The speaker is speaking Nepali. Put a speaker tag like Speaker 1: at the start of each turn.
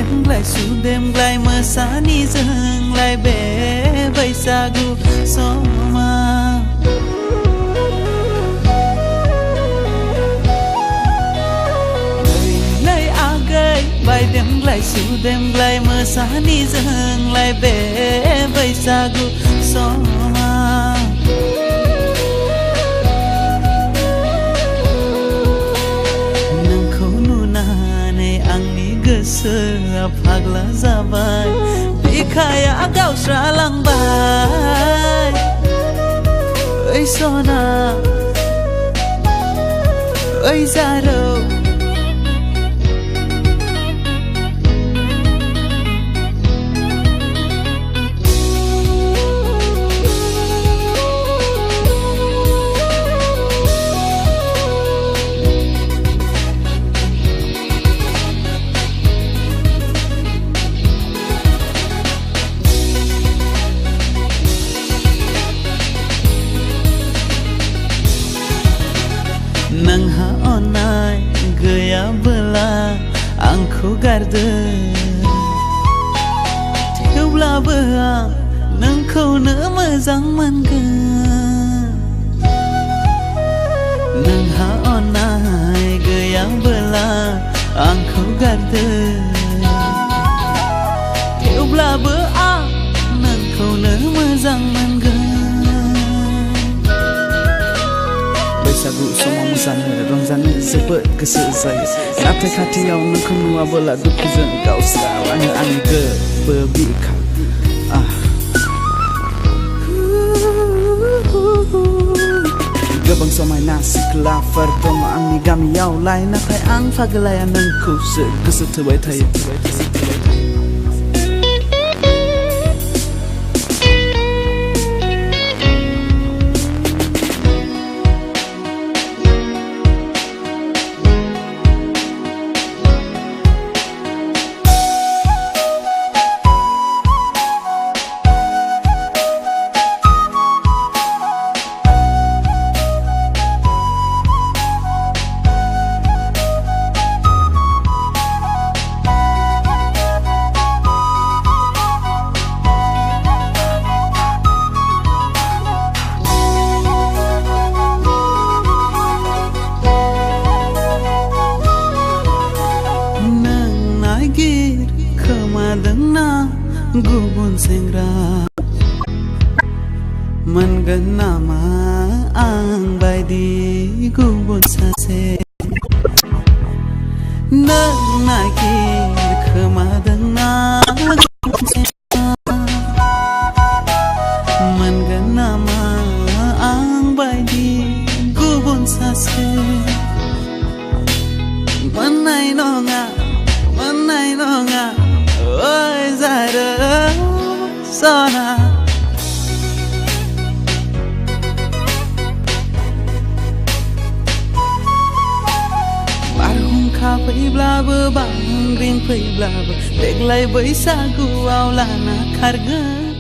Speaker 1: देमग्लाय सुदेमग्लाय मोसानि जोंलाय बे बैसागु समा नैलाय आगै बायदेमग्लाय सुदेमग्लाय मोसानि जोंलाय बे बैसागु समा गोसोआ फाग्ला जाबाय बिखाया गावस्रालांबाय ओइ सना ओइ जारौ नोंहा अननाय गैयाबोला आंखौ गारदो थेवब्लाबो आं नोंखौनो मोजां मोनगोन नोंहा अननाय गैयाबोला आंखौ गारदो थेवब्लाबो आं नोंखौनो मोजां मोनगोन बैसागु समाव मोसानो रंजानो जोबोद गोसो जायो नाथाय खाथियाव नोंखौ नुवाबोला दुखुजों गावस्रालाङो आंनि गोर्बो बिखा गोबां समायना सिख्लाफोर दङ आंनि गामियावलाय नाथाय आं फागलाया नोंखौसो गोसो थोबाय थायो खोमादोंना गुबुन सेंग्रा मोनगोन नामा आं बायदि गुबुन सासे नों नागिर खोमादोंना गुबुन सेंग्रा मोनगोन नामा आं बायदि गुबुन सासे मोननाय नङा ओइ जारौ सना बारहुंखा फैब्लाबो बांग्रिं फैब्लाबो देग्लाय बैसागुआव लाना खारगोन